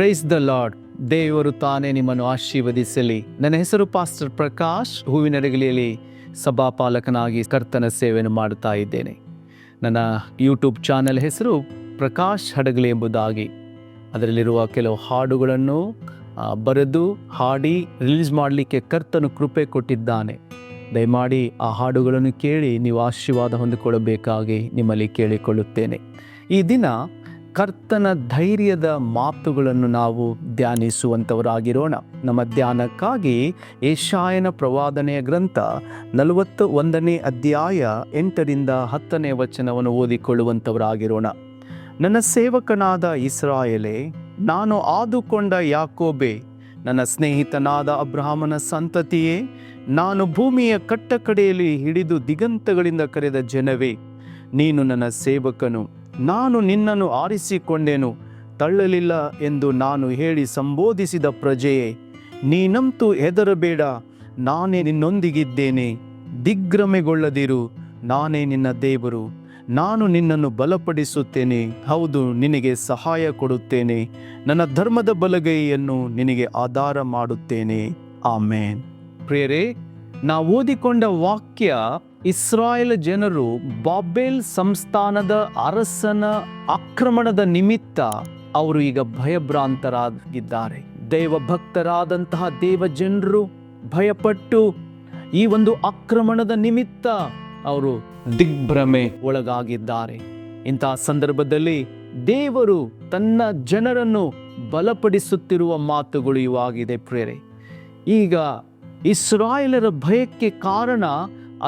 Praise the lord. ದೇವರು ತಾನೇ ನಿಮ್ಮನ್ನು ಆಶೀರ್ವದಿಸಲಿ. ನನ್ನ ಹೆಸರು ಪಾಸ್ಟರ್ ಪ್ರಕಾಶ್. ಹೂವಿನಡಗಲಿಯಲ್ಲಿ ಸಭಾಪಾಲಕನಾಗಿ ಕರ್ತನ ಸೇವೆಯನ್ನು ಮಾಡುತ್ತಾ ಇದ್ದೇನೆ. ನನ್ನ ಯೂಟ್ಯೂಬ್ ಚಾನೆಲ್ ಹೆಸರು ಪ್ರಕಾಶ್ ಹಡಗಲಿ ಎಂಬುದಾಗಿ. ಅದರಲ್ಲಿರುವ ಕೆಲವು ಹಾಡುಗಳನ್ನು ಬರೆದು ಹಾಡಿ ರಿಲೀಸ್ ಮಾಡಲಿಕ್ಕೆ ಕರ್ತನು ಕೃಪೆ ಕೊಟ್ಟಿದ್ದಾನೆ. ದಯಮಾಡಿ ಆ ಹಾಡುಗಳನ್ನು ಕೇಳಿ ನೀವು ಆಶೀರ್ವಾದ ಹೊಂದಿಕೊಳ್ಳಬೇಕಾಗಿ ನಿಮ್ಮಲ್ಲಿ ಕೇಳಿಕೊಳ್ಳುತ್ತೇನೆ. ಈ ದಿನ ಕರ್ತನ ಧೈರ್ಯದ ಮಾತುಗಳನ್ನು ನಾವು ಧ್ಯಾನಿಸುವಂಥವರಾಗಿರೋಣ. ನಮ್ಮ ಧ್ಯಾನಕ್ಕಾಗಿ ಯೆಶಾಯನ ಪ್ರವಾದನೆಯ ಗ್ರಂಥ 41ನೇ ಅಧ್ಯಾಯ 8ರಿಂದ 10ನೇ ವಚನವನ್ನು ಓದಿಕೊಳ್ಳುವಂಥವರಾಗಿರೋಣ. ನನ್ನ ಸೇವಕನಾದ ಇಸ್ರಾಯೇಲೇ, ನಾನು ಆದುಕೊಂಡ ಯಾಕೋಬೇ, ನನ್ನ ಸ್ನೇಹಿತನಾದ ಅಬ್ರಹಾಮನ ಸಂತತಿಯೇ, ನಾನು ಭೂಮಿಯ ಕಟ್ಟಕಡೆಯಲ್ಲಿ ಹಿಡಿದು ದಿಗಂತಗಳಿಂದ ಕರೆದ ಜನವೇ, ನೀನು ನನ್ನ ಸೇವಕನು, ನಾನು ನಿನ್ನನ್ನು ಆರಿಸಿಕೊಂಡೆನು, ತಳ್ಳಲಿಲ್ಲ ಎಂದು ನಾನು ಹೇಳಿ ಸಂಬೋಧಿಸಿದ ಪ್ರಜೆಯೇ, ನೀನಂತೂ ಹೆದರಬೇಡ, ನಾನೇ ನಿನ್ನೊಂದಿಗಿದ್ದೇನೆ. ದಿಗ್ಭ್ರಮೆಗೊಳ್ಳದಿರು, ನಾನೇ ನಿನ್ನ ದೇವರು. ನಾನು ನಿನ್ನನ್ನು ಬಲಪಡಿಸುತ್ತೇನೆ, ಹೌದು ನಿನಗೆ ಸಹಾಯ ಕೊಡುತ್ತೇನೆ. ನನ್ನ ಧರ್ಮದ ಬಲಗೈಯನ್ನು ನಿನಗೆ ಆಧಾರ ಮಾಡುತ್ತೇನೆ. ಆಮೇನ್. ಪ್ರಿಯರೇ, ನಾವು ಓದಿಕೊಂಡ ವಾಕ್ಯ, ಇಸ್ರಾಯೇಲ್ ಜನರು ಬಾಬೆಲ್ ಸಂಸ್ಥಾನದ ಅರಸನ ಆಕ್ರಮಣದ ನಿಮಿತ್ತ ಅವರು ಈಗ ಭಯಭ್ರಾಂತರಾಗಿದ್ದಾರೆ. ದೈವ ಭಕ್ತರಾದಂತಹ ದೇವ ಜನರು ಭಯಪಟ್ಟು ಈ ಒಂದು ಆಕ್ರಮಣದ ನಿಮಿತ್ತ ಅವರು ದಿಗ್ಭ್ರಮೆ ಒಳಗಾಗಿದ್ದಾರೆ. ಇಂತಹ ಸಂದರ್ಭದಲ್ಲಿ ದೇವರು ತನ್ನ ಜನರನ್ನು ಬಲಪಡಿಸುತ್ತಿರುವ ಮಾತುಗಳು ಇವಾಗಿದೆ. ಪ್ರೇರೆ, ಈಗ ಇಸ್ರಾಯೇಲರ ಭಯಕ್ಕೆ ಕಾರಣ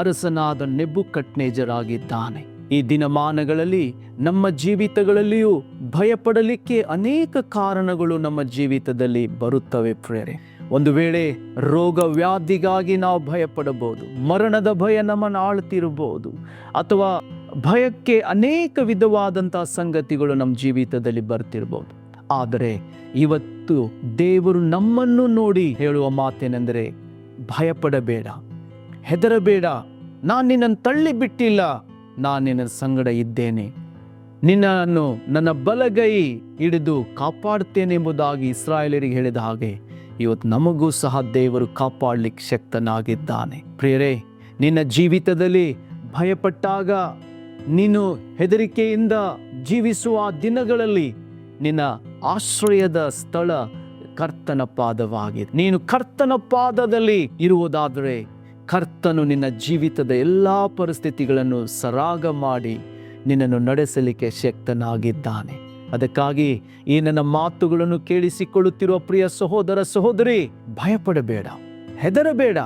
ಅರಸನಾದ ನೆಬೂಕದ್ನೆಚ್ಚರನಾಗಿದ್ದಾನೆ. ಈ ದಿನಮಾನಗಳಲ್ಲಿ ನಮ್ಮ ಜೀವಿತಗಳಲ್ಲಿಯೂ ಭಯಪಡಲಿಕ್ಕೆ ಅನೇಕ ಕಾರಣಗಳು ನಮ್ಮ ಜೀವಿತದಲ್ಲಿ ಬರುತ್ತವೆ. ಪ್ರೇರೆ, ಒಂದು ವೇಳೆ ರೋಗ ವ್ಯಾಧಿಗಾಗಿ ನಾವು ಭಯಪಡಬಹುದು, ಮರಣದ ಭಯ ನಮ್ಮನ್ನು ಆಳ್ತಿರಬಹುದು, ಅಥವಾ ಭಯಕ್ಕೆ ಅನೇಕ ವಿಧವಾದಂತಹ ಸಂಗತಿಗಳು ನಮ್ಮ ಜೀವಿತದಲ್ಲಿ ಬರ್ತಿರ್ಬೋದು. ಆದರೆ ಇವತ್ತು ದೇವರು ನಮ್ಮನ್ನು ನೋಡಿ ಹೇಳುವ ಮಾತೇನೆಂದರೆ, ಭಯಪಡಬೇಡ, ಹೆದರಬೇಡ, ನಾನು ನಿನ್ನನ್ನು ತಳ್ಳಿ ಬಿಟ್ಟಿಲ್ಲ, ನಾನು ನಿನ್ನ ಸಂಗಡ ಇದ್ದೇನೆ, ನಿನ್ನನ್ನು ನನ್ನ ಬಲಗೈ ಹಿಡಿದು ಕಾಪಾಡ್ತೇನೆ ಎಂಬುದಾಗಿ ಇಸ್ರಾಯೇಲರಿಗೆ ಹೇಳಿದ ಹಾಗೆ ಇವತ್ತು ನಮಗೂ ಸಹ ದೇವರು ಕಾಪಾಡಲಿಕ್ಕೆ ಶಕ್ತನಾಗಿದ್ದಾನೆ. ಪ್ರಿಯರೇ, ನಿನ್ನ ಜೀವಿತದಲ್ಲಿ ಭಯಪಟ್ಟಾಗ, ನೀನು ಹೆದರಿಕೆಯಿಂದ ಜೀವಿಸುವ ದಿನಗಳಲ್ಲಿ ನಿನ್ನ ಆಶ್ರಯದ ಸ್ಥಳ ಕರ್ತನ ಪಾದವಾಗಿದೆ. ನೀನು ಕರ್ತನ ಪಾದದಲ್ಲಿ ಇರುವುದಾದರೆ ಕರ್ತನು ನಿನ್ನ ಜೀವಿತದ ಎಲ್ಲ ಪರಿಸ್ಥಿತಿಗಳನ್ನು ಸರಾಗ ಮಾಡಿ ನಿನ್ನನ್ನು ನಡೆಸಲಿಕ್ಕೆ ಶಕ್ತನಾಗಿದ್ದಾನೆ. ಅದಕ್ಕಾಗಿ ಈ ನನ್ನ ಮಾತುಗಳನ್ನು ಕೇಳಿಸಿಕೊಳ್ಳುತ್ತಿರುವ ಪ್ರಿಯ ಸಹೋದರ ಸಹೋದರಿ, ಭಯಪಡಬೇಡ, ಹೆದರಬೇಡ,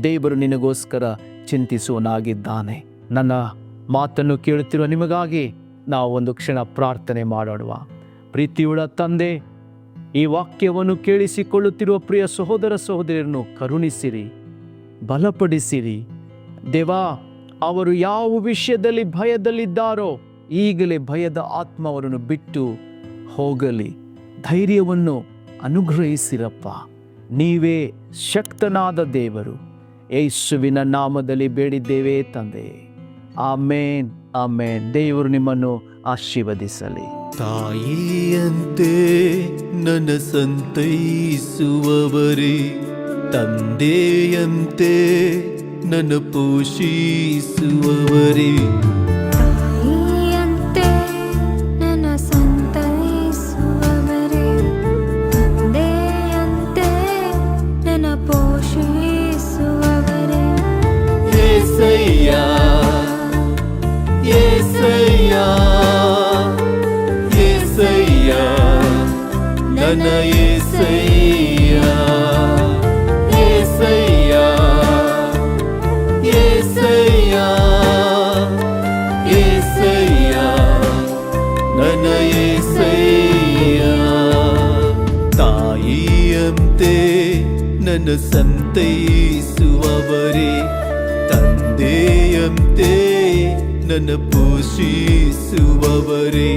ದೇವರು ನಿನಗೋಸ್ಕರ ಚಿಂತಿಸುವನಾಗಿದ್ದಾನೆ. ನನ್ನ ಮಾತನ್ನು ಕೇಳುತ್ತಿರುವ ನಿಮಗಾಗಿ ನಾವು ಒಂದು ಕ್ಷಣ ಪ್ರಾರ್ಥನೆ ಮಾಡೋಣ. ಪ್ರೀತಿಯುಳ್ಳ ತಂದೆ, ಈ ವಾಕ್ಯವನ್ನು ಕೇಳಿಸಿಕೊಳ್ಳುತ್ತಿರುವ ಪ್ರಿಯ ಸಹೋದರ ಸಹೋದರಿಯರನ್ನು ಕರುಣಿಸಿರಿ, ಬಲಪಡಿಸಿರಿ. ದೇವಾ, ಅವರು ಯಾವ ವಿಷಯದಲ್ಲಿ ಭಯದಲ್ಲಿದ್ದಾರೋ ಈಗಲೇ ಭಯದ ಆತ್ಮ ಅವರನ್ನು ಬಿಟ್ಟು ಹೋಗಲಿ. ಧೈರ್ಯವನ್ನು ಅನುಗ್ರಹಿಸಿರಪ್ಪ. ನೀವೇ ಶಕ್ತನಾದ ದೇವರು. ಯೇಸುವಿನ ನಾಮದಲ್ಲಿ ಬೇಡಿದ್ದೇವೆ ತಂದೆ. ಆಮೇನ್, ಆಮೇನ್. ದೇವರು ನಿಮ್ಮನ್ನು ಆಶೀರ್ವದಿಸಲಿ. ತಾಯಿಯಂತೆ ನನ್ನ ಸಂತೈಸುವವರೇ, ತಂದೆಯಂತೆ ನನ್ನ ಪೋಷಿಸುವವರೇ, ತಾಯಿಯಂತೆ ನನ್ನ ಸಂತೈಸುವವರೇ, ತಂದೆಯಂತೆ ನನ್ನ ಪೋಷಿಸುವವರೇ, యేసయ్య యేసయ్య యేసయ్య ನನ್ನ యేసయ్య యేసయ్య యేసయ్య యేసయ్య ನನ್ನ యేసయ్య. ತಾಯಿಯಂತೆ ನನ್ನ ಸಂತೈಸುವವರೇ, ತಂದೆಯಂತೆ ನನ್ನ ಪೋಷಿಸುವವರೇ,